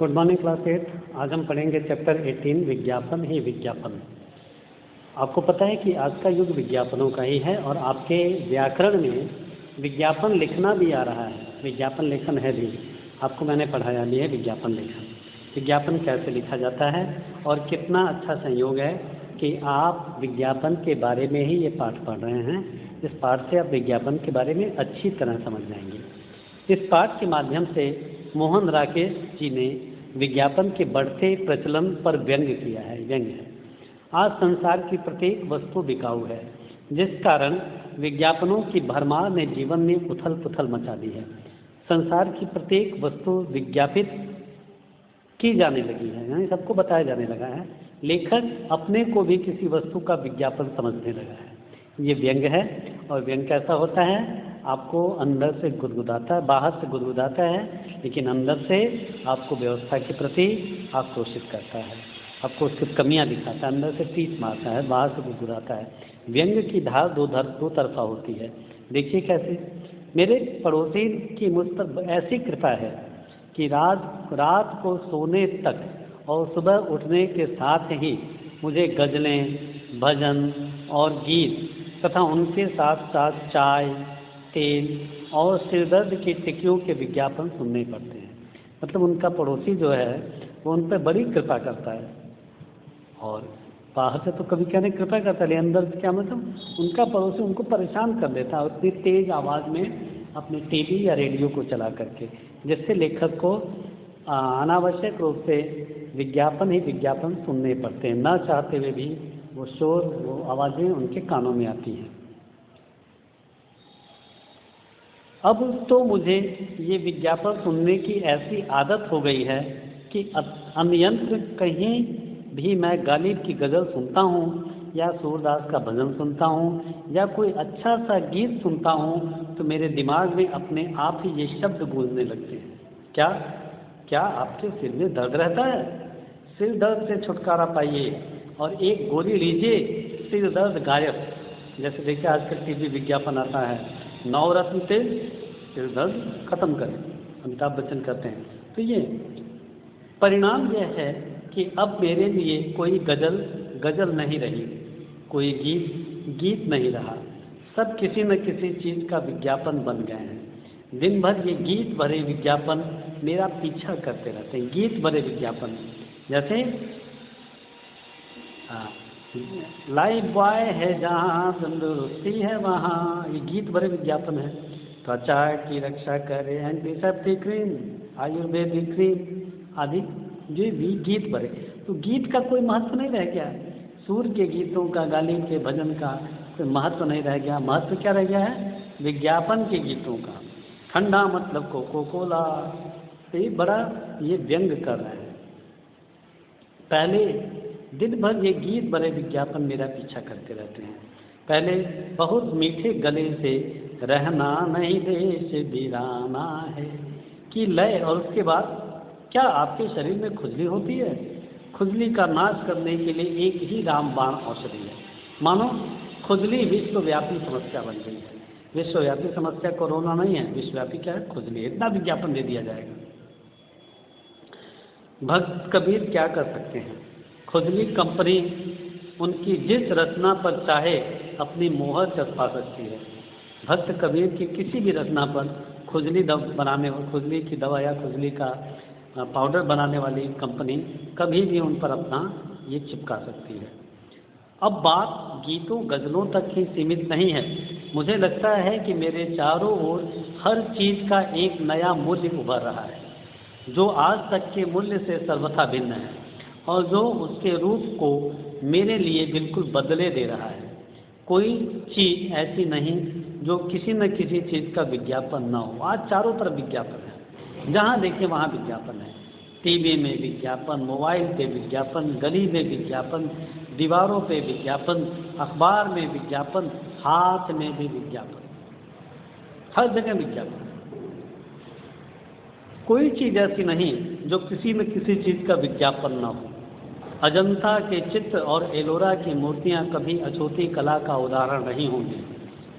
Good morning class 8। आज हम पढ़ेंगे चैप्टर 18 विज्ञापन ही विज्ञापन। आपको पता है कि आज का युग विज्ञापनों का ही है और आपके व्याकरण में विज्ञापन लिखना भी आ रहा है, विज्ञापन लेखन है भी। आपको मैंने पढ़ाया भी है विज्ञापन लेखन, विज्ञापन कैसे लिखा जाता है और कितना अच्छा संयोग है कि आप विज्ञापन के बारे में ही ये पाठ पढ़ रहे हैं। इस पाठ से आप विज्ञापन के बारे में अच्छी तरह समझ जाएंगे। इस पाठ के माध्यम से मोहन राकेश जी ने विज्ञापन के बढ़ते प्रचलन पर व्यंग किया है। व्यंग है, आज संसार की प्रत्येक वस्तु बिकाऊ है, जिस कारण विज्ञापनों की भरमार ने जीवन में उथल पुथल मचा दी है। संसार की प्रत्येक वस्तु विज्ञापित की जाने लगी है, यानी सबको बताया जाने लगा है। लेखक अपने को भी किसी वस्तु का विज्ञापन समझने लगा है। ये व्यंग है और व्यंग कैसा होता है? आपको अंदर से गुदगुदाता है, बाहर से गुदगुदाता है, लेकिन अंदर से आपको व्यवस्था के प्रति आक्रोशित करता है, आपको उसकी कमियां दिखाता है, अंदर से टीच मारता है, बाहर से गुदगुदाता है। व्यंग की धार दो तरफा होती है। देखिए कैसे। मेरे पड़ोसी की मुझ पर ऐसी कृपा है कि रात को सोने तक और सुबह उठने के साथ ही मुझे गज़लें, भजन और गीत तथा उनके साथ साथ चाय, तेल और सिरदर्द की टिक्कियों के विज्ञापन सुनने पड़ते हैं। मतलब उनका पड़ोसी जो है वो उन पर बड़ी कृपा करता है, और बाहर से तो कभी क्या नहीं कृपा करता, लेकिन अंदर से क्या मतलब उनका पड़ोसी उनको परेशान कर देता है उतनी तेज़ आवाज़ में अपने टीवी या रेडियो को चला करके, जिससे लेखक को अनावश्यक रूप से विज्ञापन ही विज्ञापन सुनने पड़ते हैं। न चाहते हुए भी वो शोर, वो आवाज़ें उनके कानों में आती हैं। अब तो मुझे ये विज्ञापन सुनने की ऐसी आदत हो गई है कि अन्यंत्र कहीं भी मैं गालिब की गज़ल सुनता हूँ या सूरदास का भजन सुनता हूँ या कोई अच्छा सा गीत सुनता हूँ तो मेरे दिमाग में अपने आप ही ये शब्द गूंजने लगते हैं। क्या क्या आपके सिर में दर्द रहता है? सिर दर्द से छुटकारा पाइए और एक गोली लीजिए, सिर दर्द गायब। जैसे देखिए आजकल टीवी विज्ञापन आता है, नवरत्न तेल सिर दर्द खत्म करें, अमिताभ बच्चन कहते हैं। तो ये परिणाम यह है कि अब मेरे लिए कोई गज़ल नहीं रही, कोई गीत नहीं रहा, सब किसी न किसी चीज़ का विज्ञापन बन गए हैं। दिन भर ये गीत भरे विज्ञापन मेरा पीछा करते रहते हैं। गीत भरे विज्ञापन जैसे लाइफ बॉय है जहाँ, तंदुरुस्ती है वहाँ, ये गीत भरे विज्ञापन है। त्वचा की रक्षा करे, एंटीसेप्टिक क्रीम, आयुर्वेदिक क्रीम आदि, जो भी गीत भरे। तो गीत का कोई महत्व नहीं रह गया। सूर के गीतों का, गालिब के भजन का कोई महत्व नहीं रह गया। महत्व क्या रह गया है? विज्ञापन के गीतों का। ठंडा मतलब कोको कोला। तो ये बड़ा ये व्यंग कर रहे हैं। पहले दिन भर ये गीत भरे विज्ञापन मेरा पीछा करते रहते हैं। पहले बहुत मीठे गले से रहना नहीं देश वीराना है कि लय, और उसके बाद क्या आपके शरीर में खुजली होती है? खुजली का नाश करने के लिए एक ही रामबाण औषधि है। मानो खुजली विश्वव्यापी समस्या बन गई है। विश्वव्यापी समस्या कोरोना नहीं है, विश्वव्यापी क्या है? खुजली। इतना विज्ञापन दे दिया जाएगा। भक्त कबीर क्या कर सकते हैं? खुजली कंपनी उनकी जिस रचना पर चाहे अपनी मोहर चस्पा सकती है। भक्त कबीर की किसी भी रचना पर खुजली की दवा या खुजली का पाउडर बनाने वाली कंपनी कभी भी उन पर अपना ये चिपका सकती है। अब बात गीतों गज़लों तक ही सीमित नहीं है। मुझे लगता है कि मेरे चारों ओर हर चीज़ का एक नया मूल्य उभर रहा है, जो आज तक के मूल्य से सर्वथा भिन्न है और जो उसके रूप को मेरे लिए बिल्कुल बदले दे रहा है। कोई चीज़ ऐसी नहीं जो किसी न किसी चीज़ का विज्ञापन ना हो। आज चारों तरफ विज्ञापन है, जहाँ देखें वहाँ विज्ञापन है। टीवी में विज्ञापन, मोबाइल पे विज्ञापन, गली में विज्ञापन, दीवारों पे विज्ञापन, अखबार में विज्ञापन, हाथ में भी विज्ञापन, हर जगह विज्ञापन। कोई चीज़ ऐसी नहीं जो किसी न किसी चीज़ का विज्ञापन ना हो। अजंता के चित्र और एलोरा की मूर्तियाँ कभी अछूती कला का उदाहरण नहीं होंगी,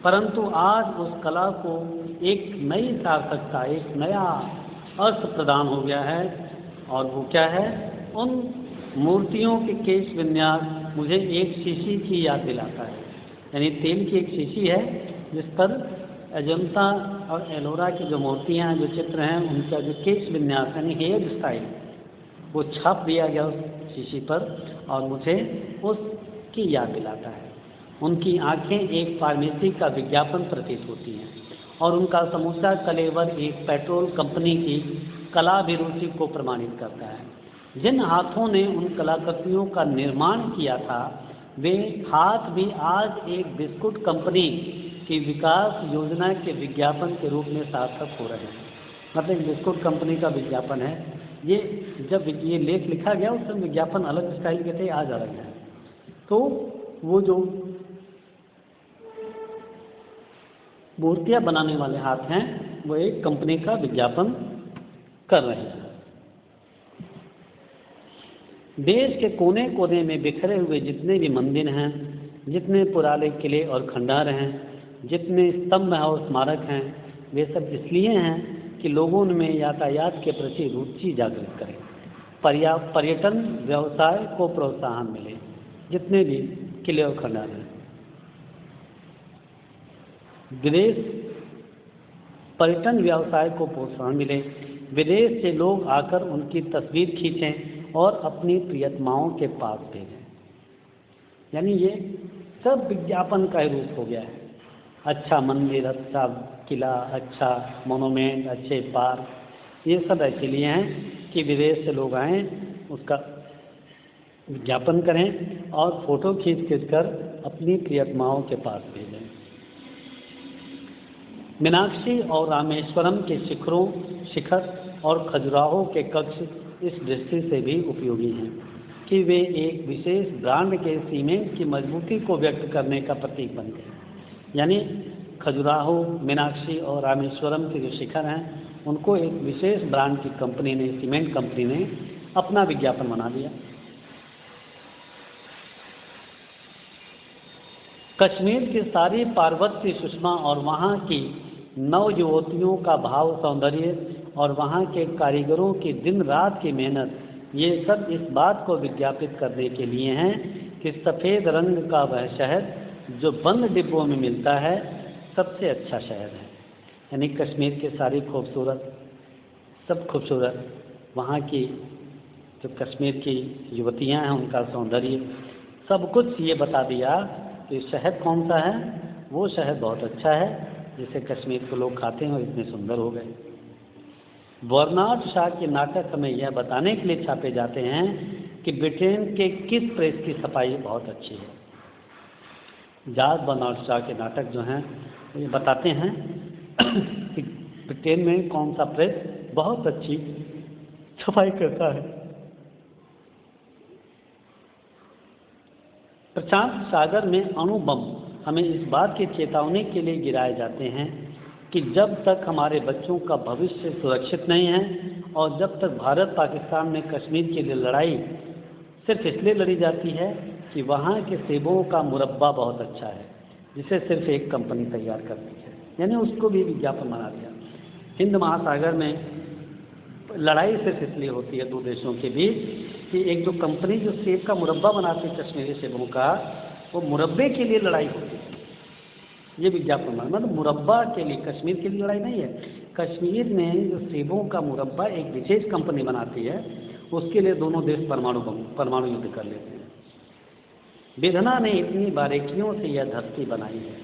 परंतु आज उस कला को एक नई सार्थकता, एक नया अर्थ प्रदान हो गया है। और वो क्या है, उन मूर्तियों के केश विन्यास मुझे एक शीशी की याद दिलाता है। यानी तेल की एक शीशी है जिस पर अजंता और एलोरा की जो मूर्तियाँ हैं, जो चित्र हैं, उनका जो केश विन्यास यानी हेयर स्टाइल वो छाप दिया गया उस शीशी पर और मुझे उसकी याद दिलाता है। उनकी आंखें एक फार्मेसी का विज्ञापन प्रतीत होती हैं और उनका समूचा कलेवर एक पेट्रोल कंपनी की कला अभिरुचि को प्रमाणित करता है। जिन हाथों ने उन कलाकृतियों का निर्माण किया था वे हाथ भी आज एक बिस्कुट कंपनी की विकास योजना के विज्ञापन के रूप में सार्थक हो रहे हैं। मतलब एक बिस्कुट कंपनी का विज्ञापन है ये। जब ये लेख लिखा गया उस समय विज्ञापन अलग स्टाइल के थे, आज अलग है। तो वो जो मूर्तियाँ बनाने वाले हाथ हैं वो एक कंपनी का विज्ञापन कर रहे हैं। देश के कोने कोने में बिखरे हुए जितने भी मंदिर हैं, जितने पुराने किले और खंडहर हैं, जितने स्तंभ और स्मारक हैं, वे सब इसलिए हैं कि लोगों में यातायात के प्रति रुचि जागृत करें, पर्यटन व्यवसाय को प्रोत्साहन मिले। जितने भी किले और खंडहर हैं, विदेश पर्यटन व्यवसाय को प्रोत्साहन मिले, विदेश से लोग आकर उनकी तस्वीर खींचें और अपनी प्रियतमाओं के पास भेजें। यानी ये सब विज्ञापन का ही रूप हो गया है। अच्छा मंदिर, अच्छा किला, अच्छा मोनूमेंट, अच्छे पार्क, ये सब इसीलिए हैं कि विदेश से लोग आएँ, उसका विज्ञापन करें और फोटो खींच कर अपनी प्रियतमाओं के पास भेजें। मीनाक्षी और रामेश्वरम के शिखर और खजुराहो के कक्ष इस दृष्टि से भी उपयोगी हैं कि वे एक विशेष ब्रांड के सीमेंट की मजबूती को व्यक्त करने का प्रतीक बनते हैं। यानी खजुराहो, मीनाक्षी और रामेश्वरम के जो शिखर हैं उनको एक विशेष ब्रांड की कंपनी ने, सीमेंट कंपनी ने अपना विज्ञापन बना दिया। कश्मीर की सारी पार्वती सुषमा और वहाँ की नव युवतियों का भाव सौंदर्य और वहाँ के कारीगरों की दिन रात की मेहनत, ये सब इस बात को विज्ञापित करने के लिए हैं कि सफ़ेद रंग का वह शहर जो बंद डिब्बों में मिलता है सबसे अच्छा शहर है। यानी कश्मीर के सारी खूबसूरत, सब खूबसूरत वहाँ की जो कश्मीर की युवतियाँ हैं उनका सौंदर्य, सब कुछ ये बता दिया कि शहद कौन सा है, वो शहद बहुत अच्छा है जिसे कश्मीर के लोग खाते हैं और इतने सुंदर हो गए। बर्नार्ड शॉ के नाटक हमें यह बताने के लिए छापे जाते हैं कि ब्रिटेन के किस प्रेस की सफाई बहुत अच्छी है। जॉर्ज बर्नार्ड शॉ के नाटक जो हैं ये बताते हैं कि ब्रिटेन में कौन सा प्रेस बहुत अच्छी सफाई करता है। प्रशांत सागर में अणु बम हमें इस बात की चेतावनी के लिए गिराए जाते हैं कि जब तक हमारे बच्चों का भविष्य सुरक्षित नहीं है और जब तक भारत पाकिस्तान में कश्मीर के लिए लड़ाई सिर्फ इसलिए लड़ी जाती है कि वहाँ के सेबों का मुरब्बा बहुत अच्छा है जिसे सिर्फ एक कंपनी तैयार करती है, यानी उसको भी विज्ञापन बना दिया। हिंद महासागर में लड़ाई सिर्फ इसलिए होती है दो देशों के बीच कि एक जो कंपनी जो सेब का मुरब्बा बनाती है कश्मीरी सेबों का, वो मुरब्बे के लिए लड़ाई होती है। ये विज्ञापन मतलब मुरब्बा के लिए, कश्मीर के लिए लड़ाई नहीं है। कश्मीर में जो सेबों का मुरब्बा एक विशेष कंपनी बनाती है, उसके लिए दोनों देश परमाणु युद्ध कर लेते हैं। विधना ने इतनी बारीकियों से यह धरती बनाई है।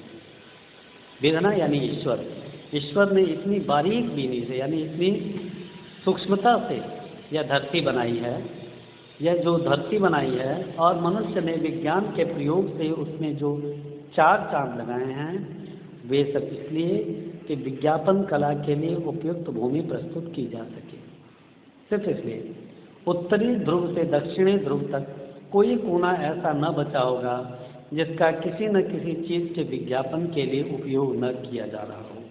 विधना यानी ईश्वर, ईश्वर ने इतनी बारीक बीनी से यानी इतनी सूक्ष्मता से यह धरती बनाई है, यह जो धरती बनाई है, और मनुष्य ने विज्ञान के प्रयोग से उसमें जो 4 चांद लगाए हैं वे सब इसलिए कि विज्ञापन कला के लिए उपयुक्त भूमि प्रस्तुत की जा सके। सिर्फ इसलिए उत्तरी ध्रुव से दक्षिणी ध्रुव तक कोई कोना ऐसा न बचा होगा जिसका किसी न किसी चीज़ के विज्ञापन के लिए उपयोग न किया जा रहा हो।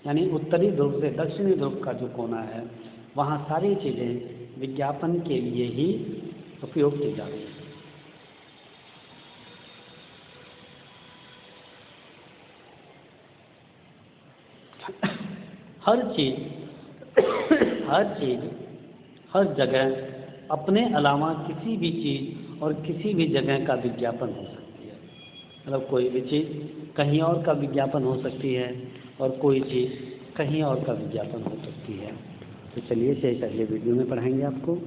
यानी उत्तरी ध्रुव से दक्षिणी ध्रुव का जो कोना है वहाँ सारी चीज़ें विज्ञापन के लिए ही उपयोग की जा रही है। हर जगह अपने अलावा किसी भी चीज़ और किसी भी जगह का विज्ञापन हो सकती है। मतलब कोई भी चीज़ कहीं और का विज्ञापन हो सकती है और कोई चीज़ कहीं और का विज्ञापन हो सकती है। तो चलिए इसे अगले वीडियो में पढ़ाएंगे आपको।